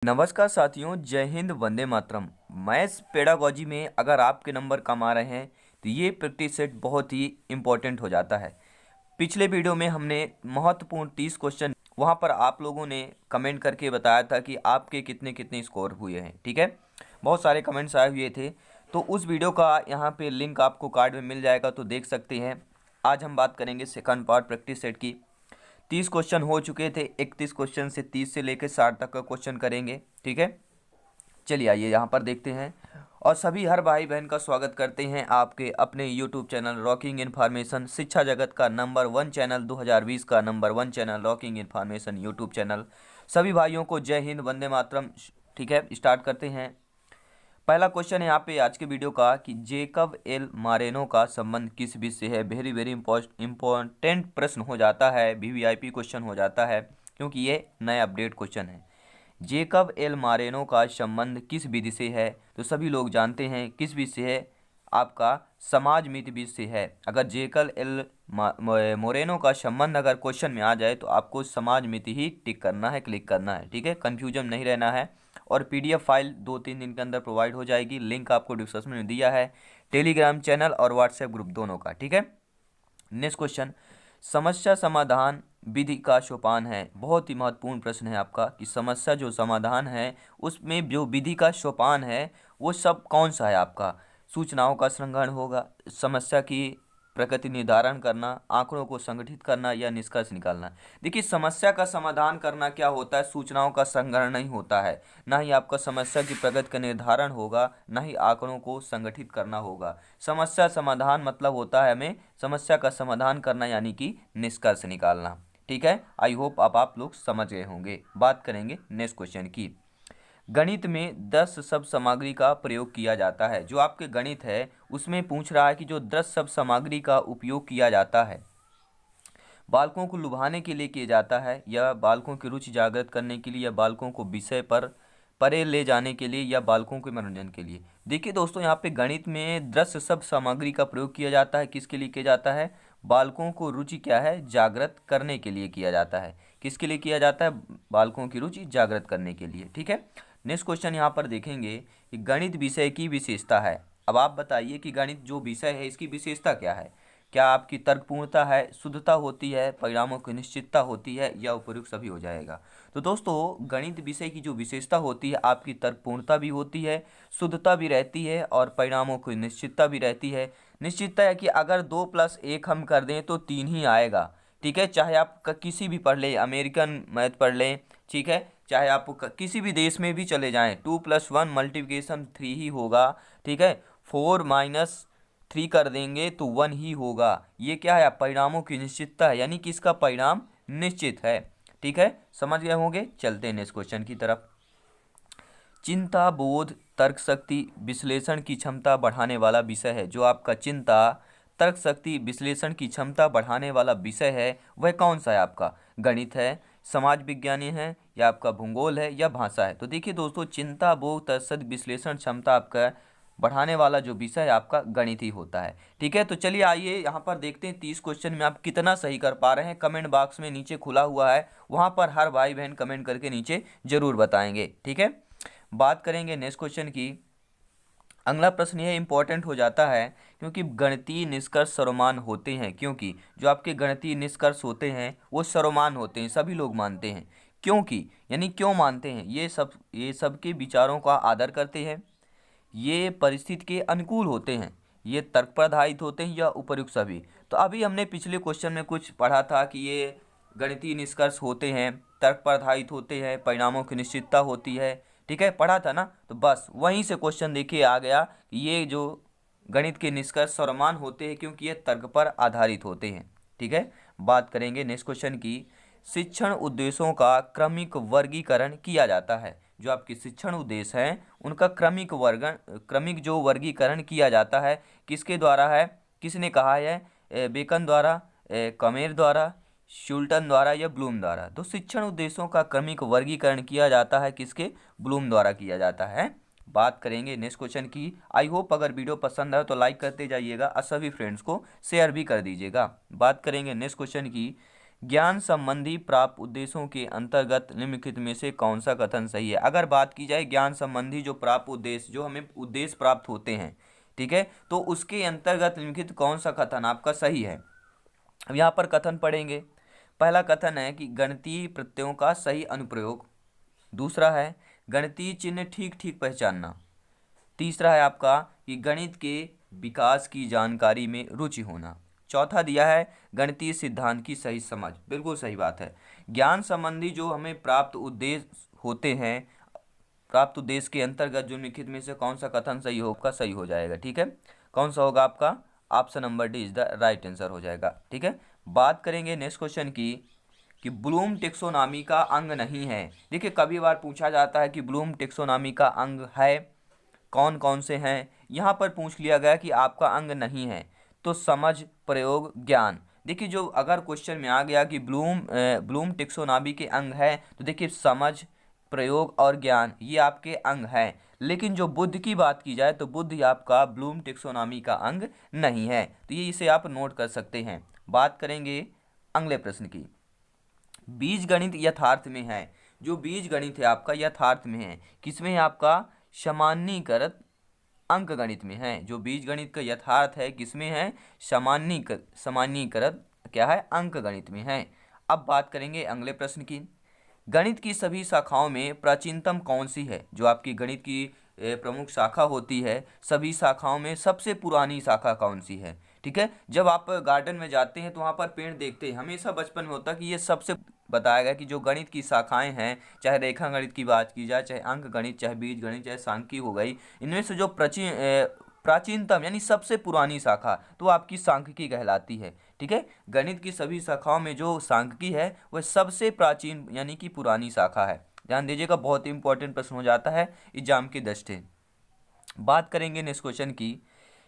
नमस्कार साथियों, जय हिंद, वंदे मातरम। मैथ्स पेडागॉजी में अगर आपके नंबर कम आ रहे हैं तो ये प्रैक्टिस सेट बहुत ही इम्पोर्टेंट हो जाता है। पिछले वीडियो में हमने महत्वपूर्ण 30 क्वेश्चन वहाँ पर आप लोगों ने कमेंट करके बताया था कि आपके कितने कितने स्कोर हुए हैं। ठीक है, बहुत सारे कमेंट्स आए हुए थे, तो उस वीडियो का यहाँ पे लिंक आपको कार्ड में मिल जाएगा, तो देख सकते हैं। आज हम बात करेंगे सेकंड पार्ट प्रैक्टिस सेट की। 30 क्वेश्चन हो चुके थे, 31 क्वेश्चन से 30 से लेकर 60 तक का क्वेश्चन करेंगे। ठीक है, चलिए आइए यहाँ पर देखते हैं। और सभी हर भाई बहन का स्वागत करते हैं आपके अपने यूट्यूब चैनल रॉकिंग इन्फॉर्मेशन, शिक्षा जगत का नंबर 1 चैनल, 2020 का number 1 channel rocking information YouTube channel. सभी भाइयों को जय हिंद, वंदे मातरम। ठीक है, स्टार्ट करते हैं। पहला क्वेश्चन है यहाँ पे आज के वीडियो का कि जेकब एल मारेनो का संबंध किस बीच से है। वेरी वेरी इंपॉर्टेंट प्रश्न हो जाता है, वीवीआईपी क्वेश्चन हो जाता है, क्योंकि ये नया अपडेट क्वेश्चन है। जेकब एल मारेनो का संबंध किस विधि से है, तो सभी लोग जानते हैं किस विधि से है, आपका समाज मिति विधि से है। अगर जेकब एल मोरेनो का संबंध अगर क्वेश्चन में आ जाए तो आपको समाज मिति ही टिक करना है, क्लिक करना है। ठीक है, कंफ्यूजन नहीं रहना है। और पीडीएफ फाइल 2-3 दिन के अंदर प्रोवाइड हो जाएगी। लिंक आपको डिस्क्रिप्शन में दिया है, टेलीग्राम चैनल और व्हाट्सएप ग्रुप दोनों का। ठीक है, नेक्स्ट क्वेश्चन, समस्या समाधान विधि का सोपान है। बहुत ही महत्वपूर्ण प्रश्न है आपका कि समस्या जो समाधान है उसमें जो विधि का सोपान है वो सब कौन सा है आपका। सूचनाओं का संग्रहण होगा, समस्या की प्रकृति निर्धारण करना, आंकड़ों को संगठित करना या निष्कर्ष निकालना। देखिए, समस्या का समाधान करना क्या होता है, सूचनाओं का संग्रहण नहीं होता है, ना ही आपका समस्या की प्रगति का निर्धारण होगा, ना ही आंकड़ों को संगठित करना होगा। समस्या समाधान मतलब होता है हमें समस्या का समाधान करना, यानी कि निष्कर्ष निकालना। ठीक है, आई होप आप लोग समझ गए होंगे। बात करेंगे नेक्स्ट क्वेश्चन की। गणित में 10 शब्द सामग्री का प्रयोग किया जाता है। जो आपके गणित है उसमें पूछ रहा है कि जो 10 शब्द सामग्री का उपयोग किया जाता है, बालकों को लुभाने के लिए किया जाता है, या बालकों की रुचि जागृत करने के लिए, या बालकों को विषय पर परे ले जाने के लिए, या बालकों के मनोरंजन के लिए। देखिए दोस्तों, यहाँ पे गणित में 10 शब्द सामग्री का प्रयोग किया जाता है। किसके लिए किया जाता है? बालकों को रुचि क्या है, जागृत करने के लिए किया जाता है। किसके लिए किया जाता है? बालकों की रुचि जागृत करने के लिए। ठीक है, नेक्स्ट क्वेश्चन यहाँ पर देखेंगे कि गणित विषय की विशेषता है। अब आप बताइए कि गणित जो विषय है इसकी विशेषता क्या है। क्या आपकी तर्कपूर्णता है, शुद्धता होती है, परिणामों की निश्चितता होती है, या उपयुक्त सभी हो जाएगा। तो दोस्तों, गणित विषय की जो विशेषता होती है, आपकी तर्कपूर्णता भी होती है, शुद्धता भी रहती है, और परिणामों की निश्चितता भी रहती है। निश्चितता है कि अगर 2+1 हम कर दें तो 3 ही आएगा। ठीक है, चाहे आप किसी भी पढ़ लें, अमेरिकन मैथ पढ़ लें, ठीक है, चाहे आप किसी भी देश में भी चले जाएं, 2+1 मल्टीप्लिकेशन 3 ही होगा। ठीक है, 4-3 कर देंगे तो 1 ही होगा। ये क्या है? परिणामों की निश्चितता है, यानी कि इसका परिणाम निश्चित है। ठीक है, समझ गए होंगे। चलते हैं नेक्स्ट क्वेश्चन की तरफ। चिंता, बोध, तर्क शक्ति, विश्लेषण की क्षमता बढ़ाने वाला विषय है। जो आपका चिंता, तर्क शक्ति, विश्लेषण की क्षमता बढ़ाने वाला विषय है वह कौन सा है आपका? गणित है, समाज विज्ञान है, या आपका भूगोल है, या भाषा है। तो देखिए दोस्तों, चिंता, बोध, तर्क शक्ति, विश्लेषण क्षमता आपका बढ़ाने वाला जो विषय है आपका गणित ही होता है। ठीक है, तो चलिए आइए यहाँ पर देखते हैं 30 क्वेश्चन में आप कितना सही कर पा रहे हैं। कमेंट बॉक्स में नीचे खुला हुआ है, वहाँ पर हर भाई बहन कमेंट करके नीचे जरूर बताएंगे। ठीक है, बात करेंगे नेक्स्ट क्वेश्चन की। अगला प्रश्न यह इंपॉर्टेंट हो जाता है क्योंकि गणितीय निष्कर्ष सर्वमान होते हैं। क्योंकि जो आपके गणितीय निष्कर्ष होते हैं वो सर्वमान होते हैं, सभी लोग मानते हैं। क्योंकि यानी क्यों मानते हैं? ये सब के विचारों का आदर करते हैं, ये परिस्थिति के अनुकूल होते हैं, ये तर्क पर आधारित होते हैं, या उपर्युक्त सभी। तो अभी हमने पिछले क्वेश्चन में कुछ पढ़ा था कि ये गणितीय निष्कर्ष होते हैं, तर्क पर आधारित होते हैं, परिणामों की निश्चितता होती है। ठीक है, पढ़ा था ना? तो बस वहीं से क्वेश्चन देखिए आ गया कि ये जो गणित के निष्कर्ष सर्वमान होते हैं क्योंकि ये तर्क पर आधारित होते हैं। ठीक है, बात करेंगे नेक्स्ट क्वेश्चन की। शिक्षण उद्देश्यों का क्रमिक वर्गीकरण किया जाता है। जो आपके शिक्षण उद्देश्य हैं उनका क्रमिक जो वर्गीकरण किया जाता है किसके द्वारा है? किसने कहा है? बेकन द्वारा, कमेर द्वारा, शुल्टन द्वारा, या ब्लूम द्वारा। तो शिक्षण उद्देश्यों का क्रमिक वर्गीकरण किया जाता है किसके? ब्लूम द्वारा किया जाता है। बात करेंगे नेक्स्ट क्वेश्चन की। आई होप अगर वीडियो पसंद आए तो लाइक करते जाइएगा और सभी फ्रेंड्स को शेयर भी कर दीजिएगा। बात करेंगे नेक्स्ट क्वेश्चन की। ज्ञान संबंधी प्राप्त उद्देश्यों के अंतर्गत निम्नलिखित में से कौन सा कथन सही है। अगर बात की जाए ज्ञान संबंधी जो प्राप्त उद्देश्य, जो हमें उद्देश्य प्राप्त होते हैं, ठीक है, तो उसके अंतर्गत निम्नलिखित कौन सा कथन आपका सही है। अब यहाँ पर कथन पढ़ेंगे। पहला कथन है कि गणितीय प्रत्ययों का सही अनुप्रयोग। दूसरा है गणितीय चिन्ह ठीक ठीक पहचानना। तीसरा है आपका कि गणित के विकास की जानकारी में रुचि होना। चौथा दिया है गणितीय सिद्धांत की सही समझ। बिल्कुल सही बात है। ज्ञान संबंधी जो हमें प्राप्त उद्देश्य होते हैं, प्राप्त उद्देश्य के अंतर्गत जो निम्नलिखित में से कौन सा कथन सही होगा, सही हो जाएगा। ठीक है, कौन सा होगा आपका, option number D is the right answer हो जाएगा। ठीक है, बात करेंगे नेक्स्ट क्वेश्चन की कि ब्लूम टेक्सोनॉमी का अंग नहीं है। देखिए कभी बार पूछा जाता है कि ब्लूम टेक्सोनॉमी का अंग है, कौन कौन से हैं। यहाँ पर पूछ लिया गया कि आपका अंग नहीं है, तो समझ, प्रयोग, ज्ञान। देखिए जो अगर क्वेश्चन में आ गया कि ब्लूम टेक्सोनॉमी के अंग है, तो देखिए समझ, प्रयोग और ज्ञान ये आपके अंग हैं। लेकिन जो बुद्ध की बात की जाए तो बुद्ध आपका ब्लूम टेक्सोनॉमी का अंग नहीं है, तो ये इसे आप नोट कर सकते हैं। बात करेंगे अगले प्रश्न की। बीज गणित यथार्थ में है। जो बीज गणित है आपका यथार्थ में है, किसमें है आपका, सामान्यीकृत अंक गणित में है। जो बीज गणित का यथार्थ है किसमें है, सामान्यीकृत क्या है, अंक गणित में है। अब बात करेंगे अगले प्रश्न की। गणित की सभी शाखाओं में प्राचीनतम कौन सी है। जो आपकी गणित की प्रमुख शाखा होती है, सभी शाखाओं में सबसे पुरानी शाखा कौन सी है। ठीक है, जब आप गार्डन में जाते हैं तो वहाँ पर पेड़ देखते हैं, हमेशा बचपन में होता है कि ये सबसे बताया गया कि जो गणित की शाखाएं हैं, चाहे रेखा गणित की बात की जाए, चाहे अंक गणित, चाहे बीज गणित, चाहे सांख्यिकी हो गई, इनमें से जो प्राचीनतम यानी सबसे पुरानी शाखा तो आपकी सांख्यिकी कहलाती है। ठीक है, गणित की सभी शाखाओं में जो सांख्यिकी है वह सबसे प्राचीन यानी कि पुरानी शाखा है। ध्यान दीजिएगा, बहुत ही इंपॉर्टेंट प्रश्न हो जाता है एग्जाम के दृष्टि। बात करेंगे नेक्स्ट क्वेश्चन की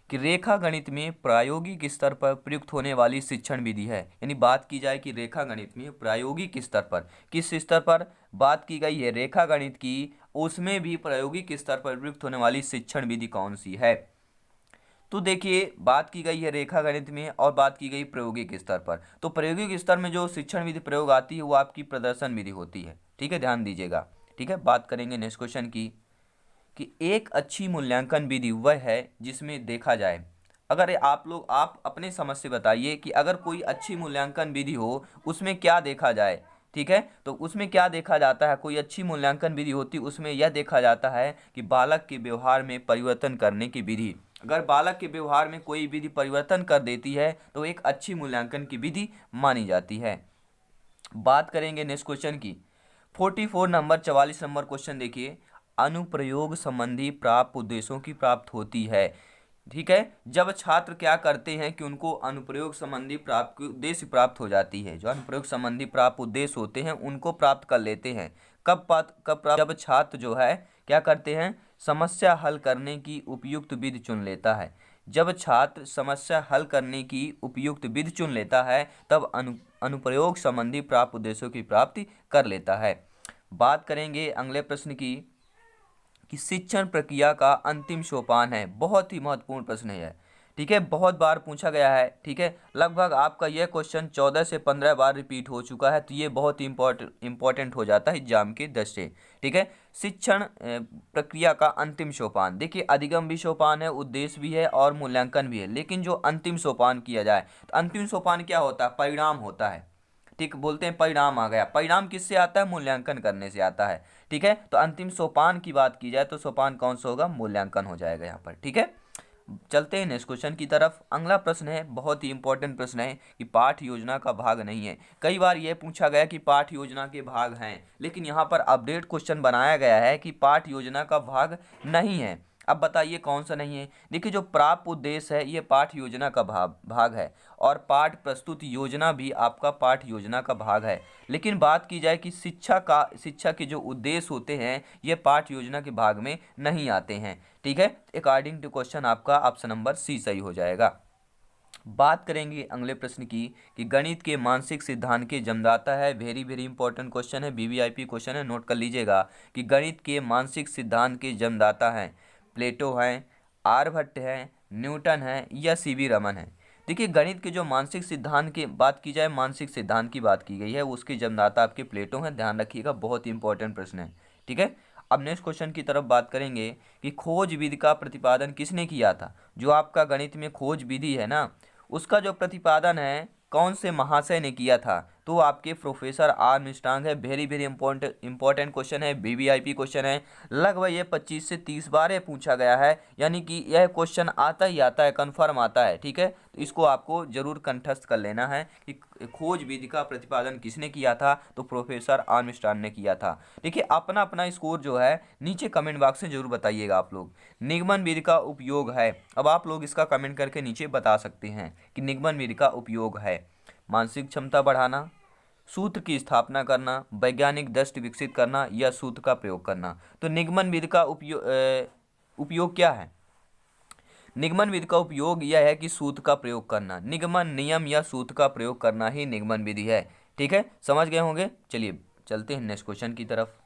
कि रेखा गणित में प्रायोगिक स्तर पर प्रयुक्त होने वाली शिक्षण विधि है। यानी बात की जाए कि रेखा गणित में प्रायोगिक स्तर पर किस स्तर पर बात की गई है रेखा गणित की, उसमें भी प्रायोगिक स्तर पर प्रयुक्त होने वाली शिक्षण विधि कौन सी है। तो देखिए बात की गई है रेखा गणित में और बात की गई प्रायोगिक स्तर पर। तो प्रायोगिक स्तर में जो शिक्षण विधि प्रयोग आती है वो आपकी प्रदर्शन विधि होती है। ठीक है, ध्यान दीजिएगा। ठीक है, बात करेंगे नेक्स्ट क्वेश्चन की कि एक अच्छी मूल्यांकन विधि वह है जिसमें देखा जाए। अगर आप अपने समझ से बताइए कि अगर कोई अच्छी मूल्यांकन विधि हो उसमें क्या देखा जाए। ठीक है, तो उसमें क्या देखा जाता है, कोई अच्छी मूल्यांकन विधि होती उसमें यह देखा जाता है कि बालक के व्यवहार में परिवर्तन करने की विधि। अगर बालक के व्यवहार में कोई विधि परिवर्तन कर देती है तो एक अच्छी मूल्यांकन की विधि मानी जाती है। बात करेंगे नेक्स्ट क्वेश्चन की 44 नंबर 44 नंबर क्वेश्चन देखिए। अनुप्रयोग संबंधी प्राप्त उद्देश्यों की प्राप्त होती है। ठीक है, जब छात्र क्या करते हैं कि उनको अनुप्रयोग संबंधी प्राप्त उद्देश्य प्राप्त हो जाती है, जो अनुप्रयोग संबंधी प्राप्त उद्देश्य होते हैं उनको प्राप्त कर लेते हैं। जब छात्र जो है क्या करते हैं, समस्या हल करने की उपयुक्त विधि चुन लेता है। जब छात्र समस्या हल करने की उपयुक्त विधि चुन लेता है तब अनुप्रयोग संबंधी प्राप्त उद्देश्यों की प्राप्ति कर लेता है। बात करेंगे अगले प्रश्न की कि शिक्षण प्रक्रिया का अंतिम सोपान है। बहुत ही महत्वपूर्ण प्रश्न है। ठीक है, बहुत बार पूछा गया है। ठीक है, लगभग आपका यह क्वेश्चन 14 से 15 बार रिपीट हो चुका है, तो ये बहुत ही इंपॉर्टेंट हो जाता है एग्जाम के दृष्टि। ठीक है, शिक्षण प्रक्रिया का अंतिम सोपान, देखिए अधिगम भी सोपान है, उद्देश्य भी है और मूल्यांकन भी है, लेकिन जो अंतिम सोपान किया जाए तो अंतिम सोपान क्या होता है, परिणाम होता है। ठीक, बोलते हैं परिणाम आ गया, परिणाम किससे आता है, मूल्यांकन करने से आता है। ठीक है, तो अंतिम सोपान की बात की जाए तो सोपान कौन सा होगा, मूल्यांकन हो जाएगा यहाँ पर। ठीक है, चलते हैं नेक्स्ट क्वेश्चन की तरफ। अगला प्रश्न है, बहुत ही इंपॉर्टेंट प्रश्न है कि पाठ योजना का भाग नहीं है। कई बार यह पूछा गया कि पाठ योजना के भाग हैं, लेकिन यहाँ पर अपडेट क्वेश्चन बनाया गया है कि पाठ योजना का भाग नहीं है। अब बताइए कौन सा नहीं है। देखिए जो प्राप्त उद्देश्य है ये पाठ योजना का भाग है और पाठ प्रस्तुत योजना भी आपका पाठ योजना का भाग है। लेकिन बात की जाए कि शिक्षा के जो उद्देश्य होते हैं ये पाठ योजना के भाग में नहीं आते हैं। ठीक है, अकॉर्डिंग टू क्वेश्चन आपका ऑप्शन नंबर सी सही हो जाएगा। बात करेंगे अगले प्रश्न की कि गणित के मानसिक सिद्धांत के जन्मदाता है। वेरी वेरी इंपॉर्टेंट क्वेश्चन है, वीवीआईपी क्वेश्चन है, नोट कर लीजिएगा कि गणित के मानसिक सिद्धांत के जन्मदाता हैं प्लेटो हैं, आर्यभट्ट हैं, न्यूटन हैं या सीवी रमन हैं। देखिए गणित के जो मानसिक सिद्धांत की बात की जाए, मानसिक सिद्धांत की बात की गई है, उसके जन्मदाता आपके प्लेटो हैं, ध्यान रखिएगा, बहुत ही इंपॉर्टेंट प्रश्न है। ठीक है, अब नेक्स्ट क्वेश्चन की तरफ बात करेंगे कि खोज विधि का प्रतिपादन किसने किया था। जो आपका गणित में खोज विधि है ना, उसका जो प्रतिपादन है कौन से महाशय ने किया था, तो आपके प्रोफेसर आर्मस्ट्रांग है। वेरी वेरी इंपॉर्टेंट क्वेश्चन है, वीवीआईपी क्वेश्चन है, लगभग ये 25 से 30 बार ये पूछा गया है, यानी कि यह क्वेश्चन आता ही आता है, कंफर्म आता है। ठीक है, तो इसको आपको जरूर कंठस्थ कर लेना है कि खोज विधि का प्रतिपादन किसने किया था, तो प्रोफेसर आर्मस्ट्रांग ने किया था। देखिए अपना अपना स्कोर जो है नीचे कमेंट बॉक्स में जरूर बताइएगा आप लोग। निगमन विधि का उपयोग है, अब आप लोग इसका कमेंट करके नीचे बता सकते हैं कि निगमन विधि का उपयोग है मानसिक क्षमता बढ़ाना, सूत्र की स्थापना करना, वैज्ञानिक दृष्टि विकसित करना या सूत्र का प्रयोग करना। तो निगमन विधि का उपयोग क्या है। निगमन विधि का उपयोग यह है कि सूत्र का प्रयोग करना, निगमन नियम या सूत्र का प्रयोग करना ही निगमन विधि है। ठीक है, समझ गए होंगे। चलिए चलते हैं नेक्स्ट क्वेश्चन की तरफ।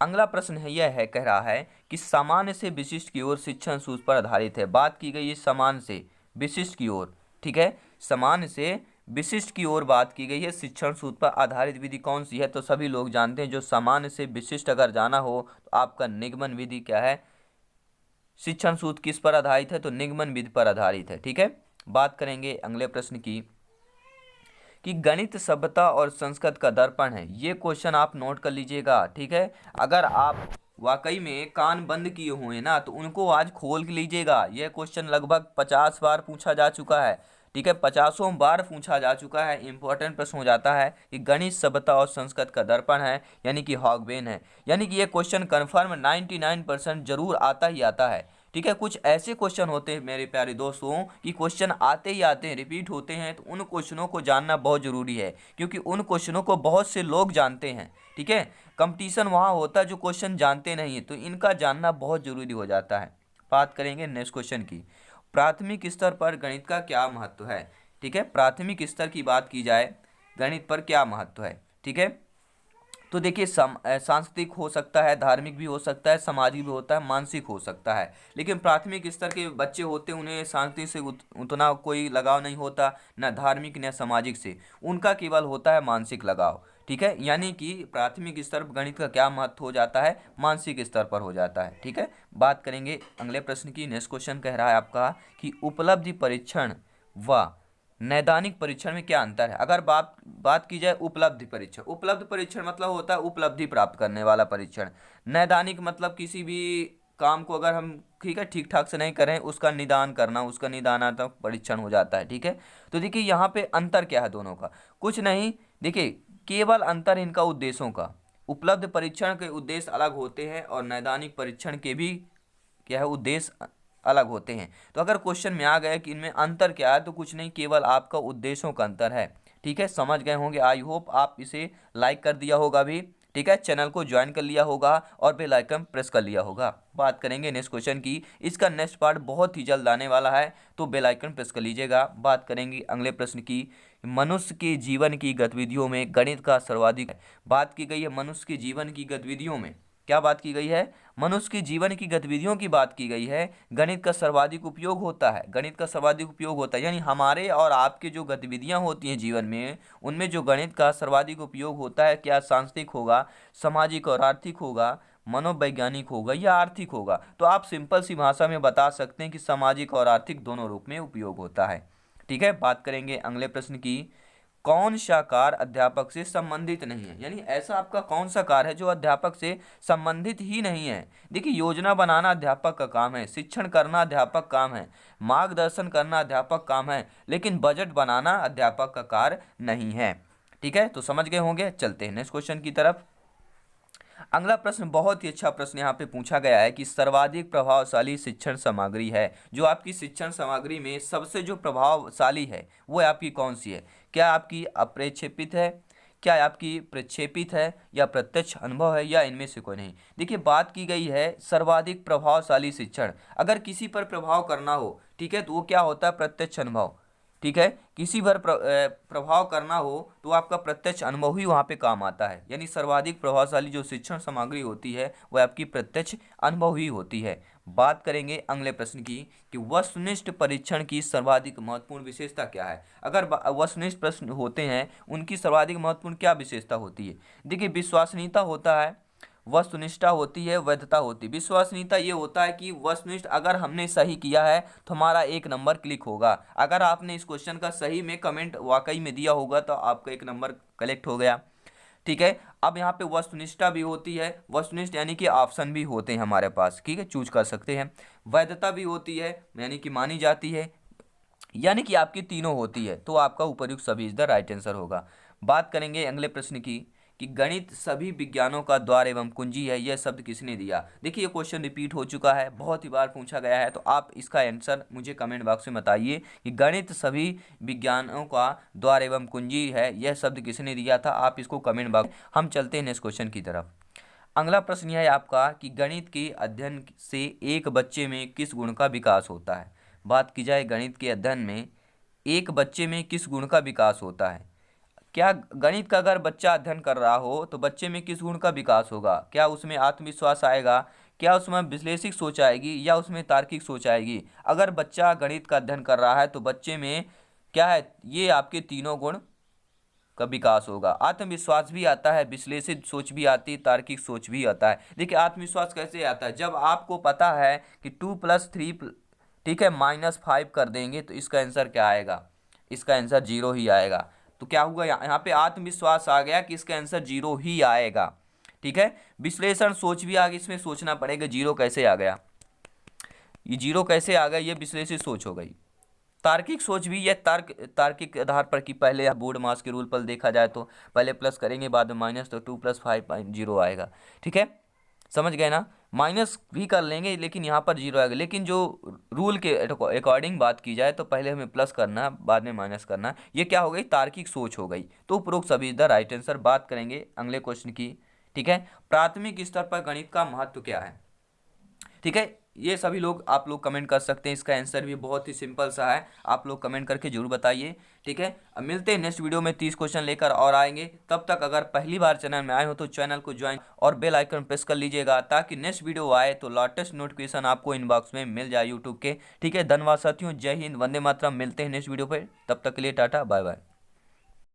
अगला प्रश्न है, यह है, कह रहा है कि सामान्य से विशिष्ट की ओर शिक्षण सूत्र पर आधारित है। बात की गई है सामान्य से विशिष्ट की ओर। ठीक है, सामान्य से विशिष्ट की ओर बात की गई है, शिक्षण सूत्र पर आधारित विधि कौन सी है, तो सभी लोग जानते हैं जो सामान्य से विशिष्ट अगर जाना हो तो आपका निगमन विधि क्या है, शिक्षण सूत्र किस पर आधारित है, तो निगमन विधि पर आधारित है। ठीक है, बात करेंगे अगले प्रश्न की कि गणित सभ्यता और संस्कृत का दर्पण है। ये क्वेश्चन आप नोट कर लीजिएगा। ठीक है, अगर आप वाकई में कान बंद किए हुए ना तो उनको आज खोल के लीजिएगा। यह क्वेश्चन लगभग 50 बार पूछा जा चुका है। ठीक है, 50 बार पूछा जा चुका है। इंपॉर्टेंट प्रश्न हो जाता है कि गणित सभ्यता और संस्कृत का दर्पण है, यानी कि हॉगबेन है, यानी कि ये क्वेश्चन कन्फर्म 99% जरूर आता ही आता है। ठीक है, कुछ ऐसे क्वेश्चन होते हैं मेरे प्यारे दोस्तों कि क्वेश्चन आते ही आते हैं, रिपीट होते हैं, तो उन क्वेश्चनों को जानना बहुत ज़रूरी है, क्योंकि उन क्वेश्चनों को बहुत से लोग जानते हैं। ठीक है, कंपटीशन वहाँ होता है जो क्वेश्चन जानते नहीं है, तो इनका जानना बहुत ज़रूरी हो जाता है। बात करेंगे नेक्स्ट क्वेश्चन की, प्राथमिक स्तर पर गणित का क्या महत्व है। ठीक है, प्राथमिक स्तर की बात की जाए गणित पर क्या महत्व है। ठीक है, तो देखिए सांस्कृतिक हो सकता है, धार्मिक भी हो सकता है, सामाजिक भी होता है, मानसिक हो सकता है। लेकिन प्राथमिक स्तर के बच्चे होते हैं उन्हें सांस्कृतिक से उतना कोई लगाव नहीं होता, न धार्मिक न सामाजिक से, उनका केवल होता है मानसिक लगाव। ठीक है, यानी कि प्राथमिक स्तर पर गणित का क्या महत्व हो जाता है, मानसिक स्तर पर हो जाता है। ठीक है, बात करेंगे अगले प्रश्न की। नेक्स्ट क्वेश्चन कह रहा है आपका कि उपलब्धि परीक्षण व नैदानिक परीक्षण में क्या अंतर है। अगर बात की जाए उपलब्धि परीक्षण, उपलब्ध परीक्षण मतलब होता है उपलब्धि प्राप्त करने वाला परीक्षण। नैदानिक मतलब किसी भी काम को अगर हम ठीक है ठीक ठाक से नहीं करें उसका निदान करना, उसका निदानात्मक परीक्षण हो जाता है। ठीक है, तो देखिए यहाँ पे अंतर क्या है दोनों का, कुछ नहीं, देखिए केवल अंतर इनका उद्देश्यों का। उपलब्ध परीक्षण के उद्देश्य अलग होते हैं और नैदानिक परीक्षण के भी क्या है उद्देश्य अलग होते हैं। तो अगर क्वेश्चन में आ गया कि इनमें अंतर क्या है, तो कुछ नहीं, केवल आपका उद्देश्यों का अंतर है। ठीक है, समझ गए होंगे। आई होप आप इसे लाइक कर दिया होगा भी। ठीक है, चैनल को ज्वाइन कर लिया होगा और बेल आइकन प्रेस कर लिया होगा। बात करेंगे नेक्स्ट क्वेश्चन की, इसका नेक्स्ट पार्ट बहुत ही जल्द आने वाला है, तो बेल आइकन प्रेस कर लीजिएगा। बात करेंगे अगले प्रश्न की, मनुष्य के जीवन की गतिविधियों में गणित का सर्वाधिक। बात की गई है मनुष्य के जीवन की गतिविधियों में, क्या बात की गई है, मनुष्य के जीवन की गतिविधियों की बात की गई है। गणित का सर्वाधिक उपयोग होता है, गणित का सर्वाधिक उपयोग होता है, यानी हमारे और आपके जो गतिविधियां होती हैं जीवन में, उनमें जो गणित का सर्वाधिक उपयोग होता है, क्या सांस्कृतिक होगा, सामाजिक और आर्थिक होगा, मनोवैज्ञानिक होगा या आर्थिक होगा। तो आप सिंपल सी भाषा में बता सकते हैं कि सामाजिक और आर्थिक दोनों रूप में उपयोग होता है। ठीक है, बात करेंगे अगले प्रश्न की, कौन सा कार्य अध्यापक से संबंधित नहीं है, यानी ऐसा आपका कौन सा कार्य है जो अध्यापक से संबंधित ही नहीं है। देखिए योजना बनाना अध्यापक का काम है, शिक्षण करना अध्यापक काम है, मार्गदर्शन करना अध्यापक काम है, लेकिन बजट बनाना अध्यापक का कार्य नहीं है। ठीक है, तो समझ गए होंगे। चलते हैं नेक्स्ट क्वेश्चन की तरफ। अगला प्रश्न बहुत ही अच्छा प्रश्न यहाँ पे पूछा गया है कि सर्वाधिक प्रभावशाली शिक्षण सामग्री है, जो आपकी शिक्षण सामग्री में सबसे जो प्रभावशाली है वो आपकी कौन सी है। क्या आपकी अप्रक्षेपित है, क्या आपकी प्रक्षेपित है, या प्रत्यक्ष अनुभव है, या इनमें से कोई नहीं। देखिए बात की गई है सर्वाधिक प्रभावशाली शिक्षण, अगर किसी पर प्रभाव करना हो, ठीक है, तो वो क्या होता है, प्रत्यक्ष अनुभव। ठीक है, किसी पर प्रभाव करना हो तो आपका प्रत्यक्ष अनुभव ही वहाँ पे काम आता है। यानी सर्वाधिक प्रभावशाली जो शिक्षण सामग्री होती है वह आपकी प्रत्यक्ष अनुभव ही होती है। बात करेंगे अगले प्रश्न की कि वस्तुनिष्ठ परीक्षण की सर्वाधिक महत्वपूर्ण विशेषता क्या है। अगर वस्तुनिष्ठ प्रश्न होते हैं उनकी सर्वाधिक महत्वपूर्ण क्या विशेषता होती है। देखिए, विश्वसनीयता होता है, वस्तुनिष्ठता होती है, वैधता होती है। विश्वसनीयता ये होता है कि वस्तुनिष्ठ अगर हमने सही किया है तो हमारा 1 नंबर क्लिक होगा। अगर आपने इस क्वेश्चन का सही में कमेंट वाकई में दिया होगा तो आपका 1 नंबर कलेक्ट हो गया। ठीक है, अब यहाँ पे वस्तुनिष्ठता भी होती है, वस्तुनिष्ठ यानी कि ऑप्शन भी होते हैं हमारे पास, ठीक है, चूज कर सकते हैं। वैधता भी होती है, यानी कि मानी जाती है, यानी कि आपकी तीनों होती है, तो आपका उपर्युक्त सभी इज द राइट आंसर होगा। बात करेंगे अगले प्रश्न की कि गणित सभी विज्ञानों का द्वार एवं कुंजी है, यह शब्द किसने दिया। देखिए, ये क्वेश्चन रिपीट हो चुका है, बहुत ही बार पूछा गया है, तो आप इसका आंसर मुझे कमेंट बॉक्स में बताइए कि गणित सभी विज्ञानों का द्वार एवं कुंजी है, यह शब्द किसने दिया था। आप इसको कमेंट बॉक्स। हम चलते हैं नेक्स्ट क्वेश्चन की तरफ। अगला प्रश्न यह है आपका कि गणित के अध्ययन से एक बच्चे में किस गुण का विकास होता है। बात की जाए गणित के अध्ययन में एक बच्चे में किस गुण का विकास होता है। क्या गणित का अगर बच्चा अध्ययन कर रहा हो तो बच्चे में किस गुण का विकास होगा। क्या उसमें आत्मविश्वास आएगा, क्या उसमें विश्लेषिक सोच आएगी, या उसमें तार्किक सोच आएगी। अगर बच्चा गणित का अध्ययन कर रहा है तो बच्चे में क्या है, ये आपके तीनों गुण का विकास होगा। आत्मविश्वास भी आता है, विश्लेषित सोच भी आती है, तार्किक सोच भी आता है। देखिए, आत्मविश्वास कैसे आता है, जब आपको पता है कि 2+3 ठीक है -5 कर देंगे तो इसका आंसर क्या आएगा, इसका आंसर 0 ही आएगा। तो क्या हुआ, यहाँ पे आत्मविश्वास आ गया कि इसका आंसर 0 ही आएगा। ठीक है, विश्लेषण सोच भी आ गई, इसमें सोचना पड़ेगा 0 कैसे आ गया, ये 0 कैसे आ गया, ये विश्लेषित सोच हो गई। तार्किक सोच भी यह तार्किक आधार पर कि पहले बोर्ड मास के रूल पर देखा जाए तो पहले प्लस करेंगे बाद में माइनस, तो 2+5 0 आएगा। ठीक है, समझ गए ना, माइनस भी कर लेंगे लेकिन यहाँ पर 0 आएगा। लेकिन जो रूल के अकॉर्डिंग बात की जाए तो पहले हमें प्लस करना है बाद में माइनस करना है। ये क्या हो गई, तार्किक सोच हो गई। तो उपरोक्त सभी द राइट आंसर। बात करेंगे अगले क्वेश्चन की। ठीक है, प्राथमिक स्तर पर गणित का महत्व क्या है। ठीक है, ये सभी लोग आप लोग कमेंट कर सकते हैं, इसका आंसर भी बहुत ही सिंपल सा है, आप लोग कमेंट करके जरूर बताइए। ठीक है, अब मिलते हैं नेक्स्ट वीडियो में 30 क्वेश्चन लेकर और आएंगे। तब तक अगर पहली बार चैनल में आए हो तो चैनल को ज्वाइन और बेल आइकन प्रेस कर लीजिएगा ताकि नेक्स्ट वीडियो आए तो लेटेस्ट नोटिफिकेशन आपको इनबॉक्स में मिल जाए यूट्यूब के। ठीक है, धन्यवाद साथियों, जय हिंद, वंदे मातरम। मिलते हैं नेक्स्ट वीडियो पर, तब तक के लिए टाटा बाय बाय।